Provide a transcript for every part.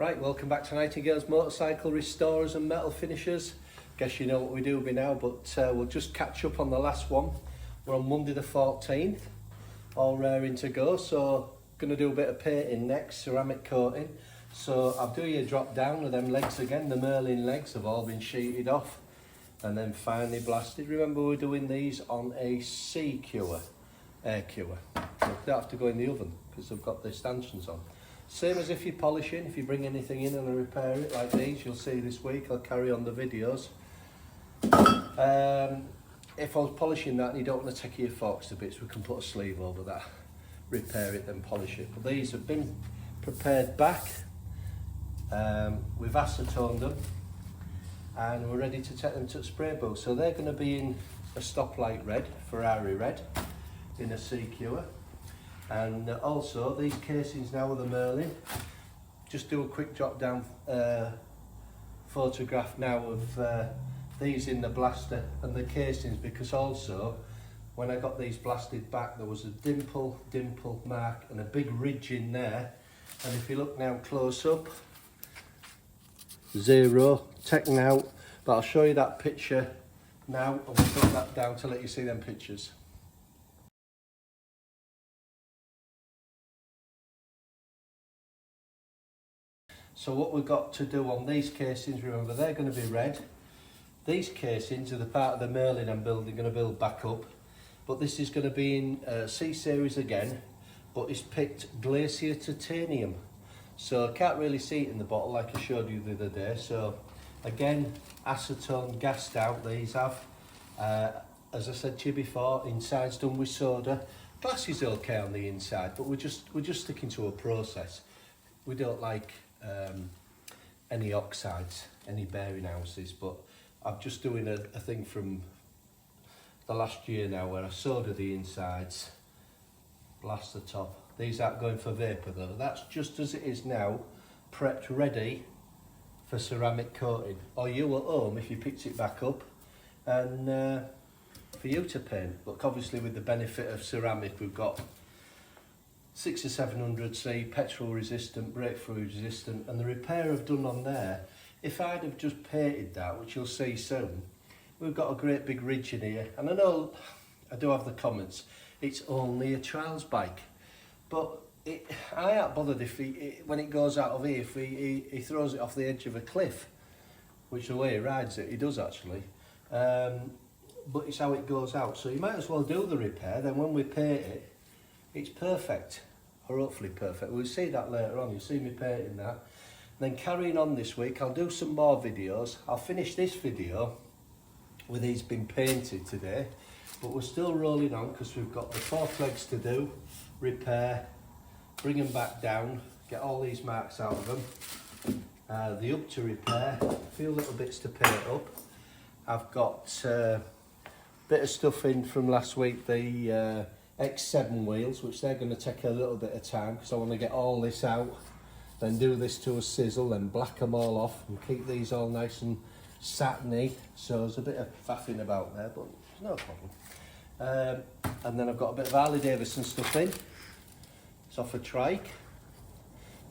Right, welcome back to Nightingale's Motorcycle Restorers and Metal Finishers. Guess you know what we do by now, but we'll just catch up on the last one. We're on Monday the 14th, all raring to go, so going to do a bit of painting next, ceramic coating. So I'll do you a drop down of them legs again. The Merlin legs have all been sheeted off and then finally blasted. Remember, we're doing these on a sea cure, air cure. So they don't have to go in the oven because they've got the stanchions on. Same as if you're polishing, if you bring anything in and repair it like these, you'll see this week, I'll carry on the videos. If I was polishing that and you don't want to take your forks to bits, we can put a sleeve over that, repair it, then polish it. But these have been prepared back, we've acetoned them, and we're ready to take them to the spray booth. So they're going to be in a stoplight red, Ferrari red, in a sea cure. And also these casings now are the Merlin. Just do a quick drop down photograph now of these in the blaster and the casings, because also when I got these blasted back there was a dimple mark and a big ridge in there, and if you look now close up, zero, taken out, but I'll show you that picture now and we'll drop that down to let you see them pictures. So what we've got to do on these casings, remember they're going to be red. These casings are the part of the Merlin I'm going to build back up. But this is going to be in C-Series again, but it's picked Glacier Titanium. So I can't really see it in the bottle like I showed you the other day. So again, acetone gassed out these have. As I said to you before, inside's done with soda. Glass is okay on the inside, but we're just sticking to a process. We don't like any oxides, any bearing ounces, but I'm just doing a thing from the last year now where I solder the insides, blast the top. These aren't going for vapour though, that's just as it is now, prepped ready for ceramic coating, or you at home if you picked it back up and for you to paint. Look, obviously with the benefit of ceramic, we've got 6 or 700C, petrol resistant, breakthrough resistant, and the repair I've done on there, if I'd have just painted that, which you'll see soon, we've got a great big ridge in here, and I know I do have the comments, it's only a trials bike, but I ain't bothered if when it goes out of here, if he throws it off the edge of a cliff, which the way he rides it, he does actually, but it's how it goes out, so you might as well do the repair, then when we paint it, it's perfect, or hopefully perfect. We'll see that later on, you'll see me painting that. Then carrying on this week, I'll do some more videos. I'll finish this video with these been painted today, but we're still rolling on because we've got the fork legs to do, repair, bring them back down, get all these marks out of them, the up to repair, a few little bits to paint up. I've got a bit of stuff in from last week, the X7 wheels, which they're going to take a little bit of time because I want to get all this out, then do this to a sizzle, then black them all off and keep these all nice and satiny. So there's a bit of faffing about there, but it's no problem. And then I've got a bit of Harley Davidson stuff in. It's off a trike,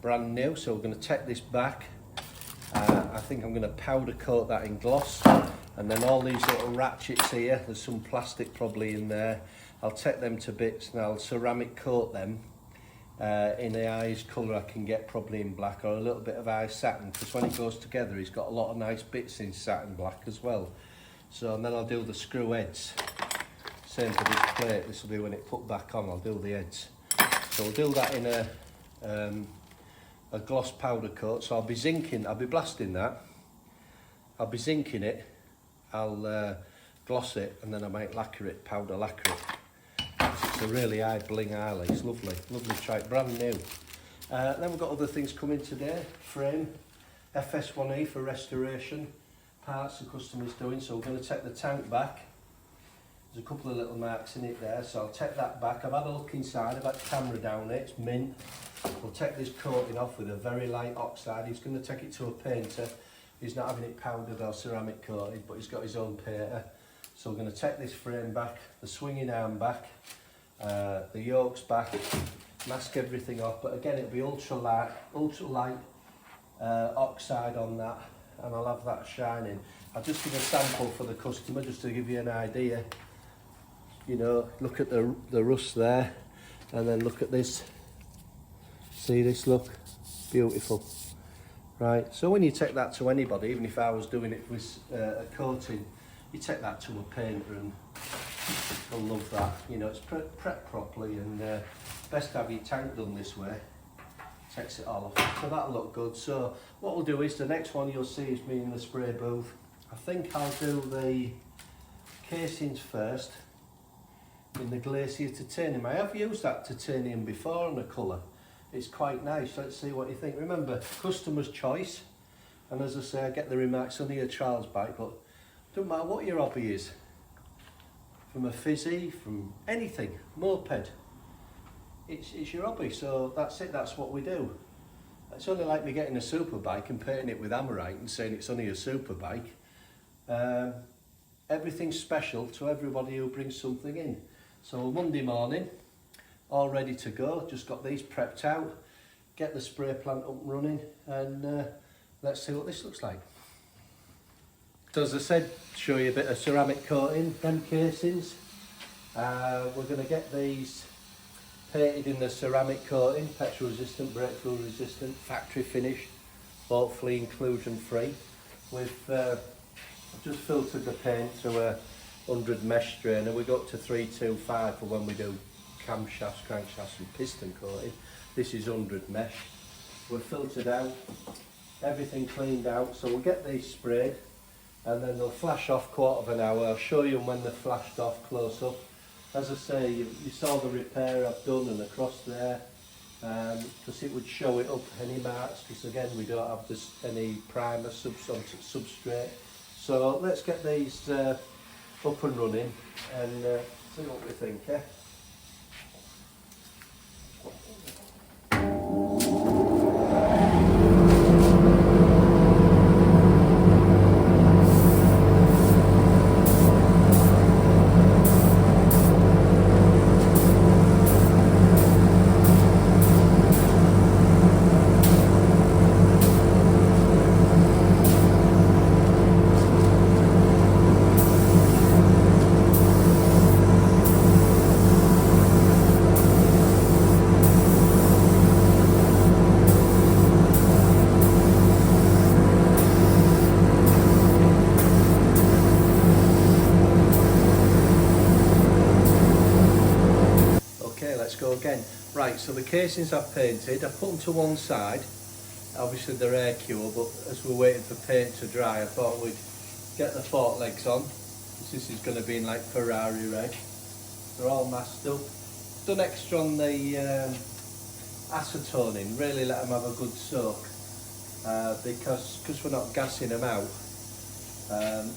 brand new, so we're going to take this back. I think I'm going to powder coat that in gloss, and then all these little ratchets here, there's some plastic probably in there. I'll take them to bits and I'll ceramic coat them in the eyes colour I can get, probably in black, or a little bit of ice satin, because when it goes together he's got a lot of nice bits in satin black as well. So and then I'll do the screw heads, same for this plate, this will be when it put back on, I'll do the heads. So we'll do that in a gloss powder coat, so I'll be zinking, I'll be blasting that, I'll be zinking it, I'll gloss it, and then I might lacquer it, powder lacquer it. It's a really high bling Harley, it's lovely, lovely trike, brand new. Then we've got other things coming today, frame, FS1E for restoration, parts the customer's doing, so we're going to take the tank back. There's a couple of little marks in it there, so I'll take that back. I've had a look inside, I've had camera down it, it's mint. We'll take this coating off with a very light oxide. He's going to take it to a painter. He's not having it powdered or ceramic coated, but he's got his own painter. So we're going to take this frame back, the swinging arm back, the yokes back, mask everything off, but again it'll be ultra light oxide on that, and I'll have that shining. I'll just give a sample for the customer just to give you an idea. You know, look at the rust there, and then look at this. See this, look, beautiful. Right, so when you take that to anybody, even if I was doing it with a coating, you take that to a painter and they'll love that. You know, it's prepped properly, and best to have your tank done this way. Takes it all off, so that'll look good. So what we'll do is, the next one you'll see is me in the spray booth. I think I'll do the casings first in the Glacier titanium. I have used that titanium before on a colour. It's quite nice. Let's see what you think. Remember, customer's choice, and as I say, I get the remarks on your trials bike, but don't matter what your hobby is, from a fizzy, from anything, moped, it's your hobby, so that's it, that's what we do. It's only like me getting a super bike and painting it with Amorite and saying it's only a super bike. Everything's special to everybody who brings something in. So Monday morning, all ready to go, just got these prepped out, get the spray plant up and running, and let's see what this looks like. So as I said, show you a bit of ceramic coating, them casings. We're going to get these painted in the ceramic coating, petrol resistant, breakthrough resistant, factory finish, hopefully inclusion free. We've just filtered the paint through a 100 mesh strainer. We go up to 325 for when we do camshafts, crankshafts and piston coating. This is 100 mesh. We're filtered out, everything cleaned out, so we'll get these sprayed and then they'll flash off quarter of an hour. I'll show you when they're flashed off close up. As I say, you saw the repair I've done and across there, because it would show it up any marks, because again we don't have any primer substrate. So let's get these up and running and see what we think. Go again. Right, so the casings I've painted, I put them to one side. Obviously they're air cure, but as we're waiting for paint to dry, I thought we'd get the fork legs on. This is going to be in like Ferrari red. They're all masked up. Done extra on the acetoning, really let them have a good soak, because we're not gassing them out.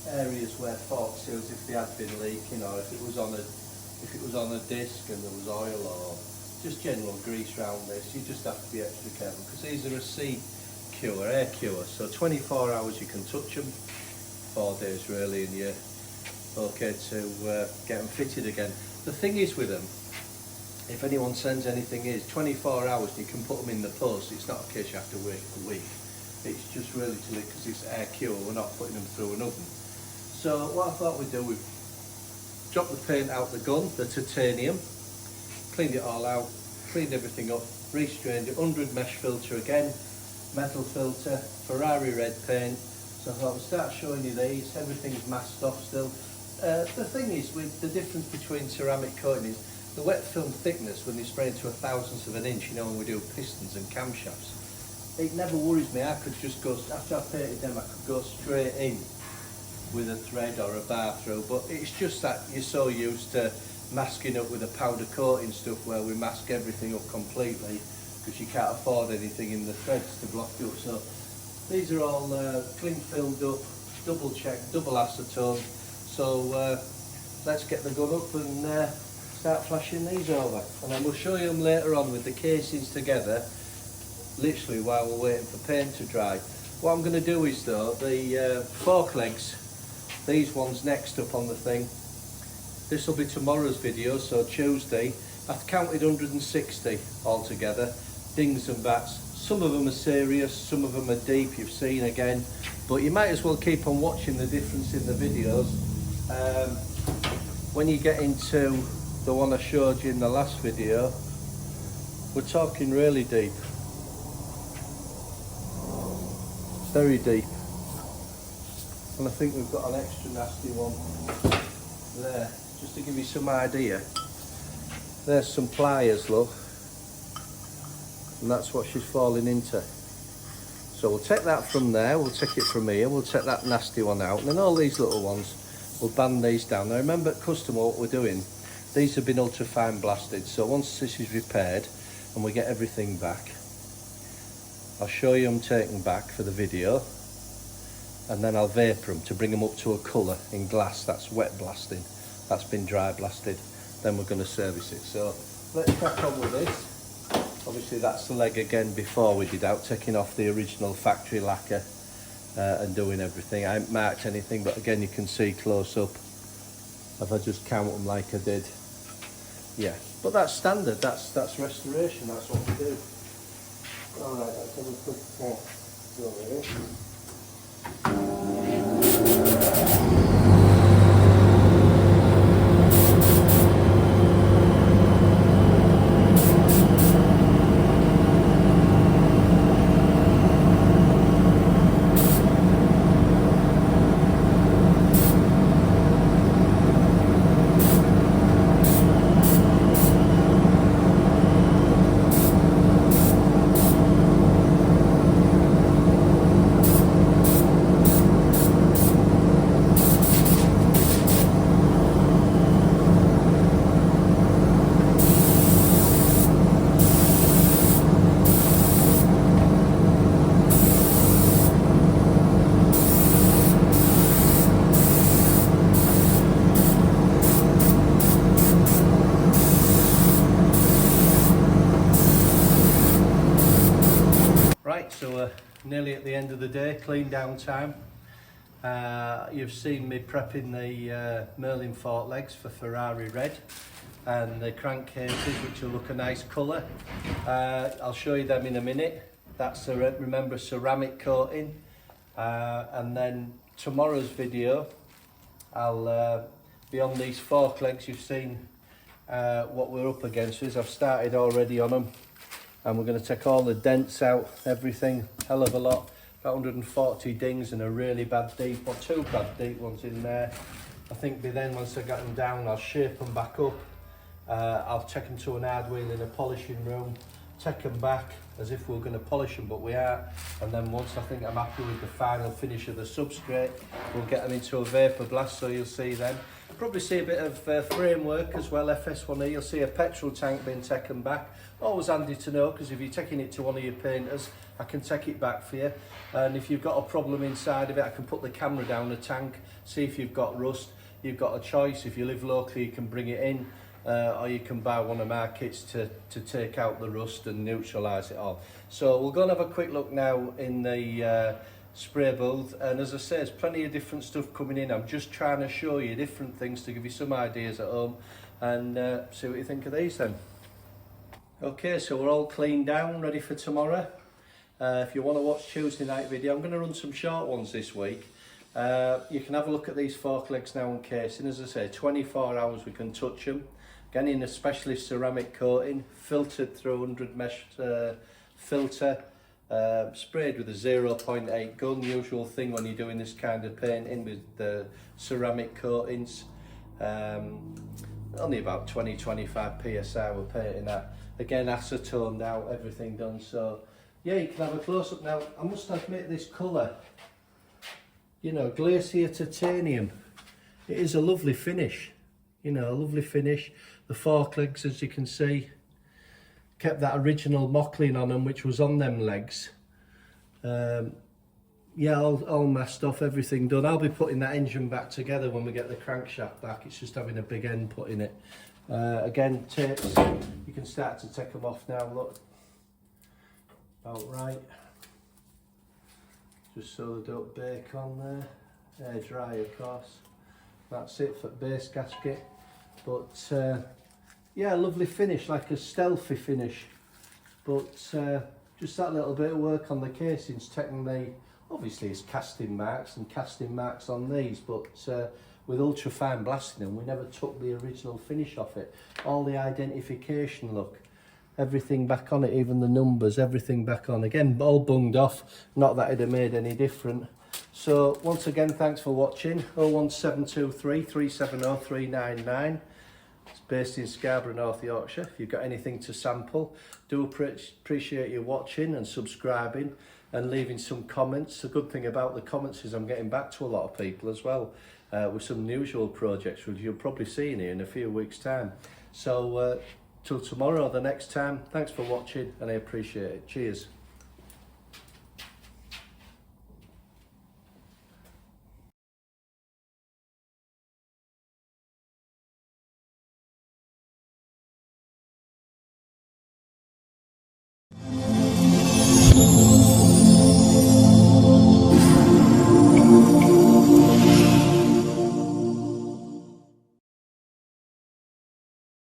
Areas where fork seals, if they had been leaking, or if it was on a disc and there was oil or just general grease around this, you just have to be extra careful, because these are a sea cure, air cure, so 24 hours you can touch them, 4 days really, and you're okay to get them fitted again. The thing is with them, if anyone sends anything, is 24 hours you can put them in the post. It's not a case you have to wait a week. It's just really to it, because it's air cure, we're not putting them through an oven. So what I thought we'd do, we've dropped the paint out the gun, the titanium, cleaned it all out, cleaned everything up, restrained it, 100 mesh filter again, metal filter, Ferrari red paint. So I thought we'd start showing you these. Everything's masked off still. The thing is, with the difference between ceramic coating is the wet film thickness. When you spray into a thousandth of an inch, you know, when we do pistons and camshafts, it never worries me. I could just go, after I painted them, I could go straight in with a thread or a bar through, but it's just that you're so used to masking up with a powder coating stuff, where we mask everything up completely because you can't afford anything in the threads to block you up. So these are all cling filmed up, double checked, double acetone. So let's get the gun up and start flashing these over, and then we'll show you them later on with the casings together, literally while we're waiting for paint to dry. What I'm going to do is though, the fork legs, these ones next up on the thing, this will be tomorrow's video, so Tuesday. I've counted 160 altogether, dings and bats, Some of them are serious, some of them are deep, you've seen again, but you might as well keep on watching the difference in the videos. When you get into the one I showed you in the last video, we're talking really deep. Very deep. And I think we've got an extra nasty one there, just to give you some idea. There's some pliers, look. And that's what she's falling into. So we'll take that from there, we'll take it from here, we'll take that nasty one out, and then all these little ones, we'll band these down. Now remember at customer what we're doing, these have been ultra fine blasted, so once this is repaired and we get everything back, I'll show you them taken back for the video, and then I'll vapor them to bring them up to a colour in glass. That's wet blasting, that's been dry blasted, then we're going to service it. So let's crack on with this. Obviously that's the leg again before we did out, taking off the original factory lacquer and doing everything. I haven't marked anything, but again you can see close up if I just count them like I did. Yeah, but that's standard, that's restoration, that's what we do. Alright, let's have a quick go over here. So we're nearly at the end of the day, clean down time. You've seen me prepping the Merlin fork legs for Ferrari red and the crankcases, which will look a nice colour. I'll show you them in a minute. That's remember ceramic coating. And then tomorrow's video, I'll be on these fork legs. You've seen what we're up against. I've started already on them. And we're going to take all the dents out, everything, hell of a lot, about 140 dings and a really bad deep, or two bad deep ones in there. I think by then, once I get them down, I'll shape them back up. I'll take them to an hard wheel in a polishing room, take them back as if we're going to polish them, but we are. And then once I think I'm happy with the final finish of the substrate, we'll get them into a vapor blast, so you'll see them. Probably see a bit of framework as well, FS1E. You'll see a petrol tank being taken back. Always handy to know, because if you're taking it to one of your painters, I can take it back for you. And if you've got a problem inside of it, I can put the camera down the tank, see if you've got rust. You've got a choice. If you live locally, you can bring it in, or you can buy one of my kits to take out the rust and neutralise it all. So we'll go and have a quick look now in the spray booth, and as I say, there's plenty of different stuff coming in. I'm just trying to show you different things to give you some ideas at home, and see what you think of these then. Okay, so we're all cleaned down, ready for tomorrow. If you want to watch Tuesday night video, I'm going to run some short ones this week. You can have a look at these fork legs now and casing. As I say, 24 hours we can touch them. Again, in a specialist ceramic coating, filtered through 100 mesh filter. Sprayed with a 0.8 gun, usual thing when you're doing this kind of painting with the ceramic coatings. Only about 20-25 psi we're painting at. Again, acetoned out, everything done. So yeah, you can have a close up now. I must admit, this colour, you know, Glacier Titanium, it is a lovely finish, you know, a lovely finish. The fork legs, as you can see, kept that original Mocklin on them, which was on them legs. Yeah, all masked off, everything done. I'll be putting that engine back together when we get the crankshaft back. It's just having a big end put in it. Again, tapes, you can start to take them off now, look. About right. Just so they don't bake on there. Air dry, of course. That's it for base gasket. But yeah, lovely finish, like a stealthy finish. But just that little bit of work on the casings, taking the, obviously it's casting marks on these, but with ultra fine blasting them, we never took the original finish off it. All the identification, look, everything back on it, even the numbers, everything back on. Again, all bunged off, not that it'd have made any different. So once again, thanks for watching. 01723 370 399. It's based in Scarborough, North Yorkshire. If you've got anything to sample, do appreciate you watching and subscribing and leaving some comments. The good thing about the comments is I'm getting back to a lot of people as well with some unusual projects, which you'll probably see in here in a few weeks' time. So till tomorrow or the next time, thanks for watching and I appreciate it. Cheers.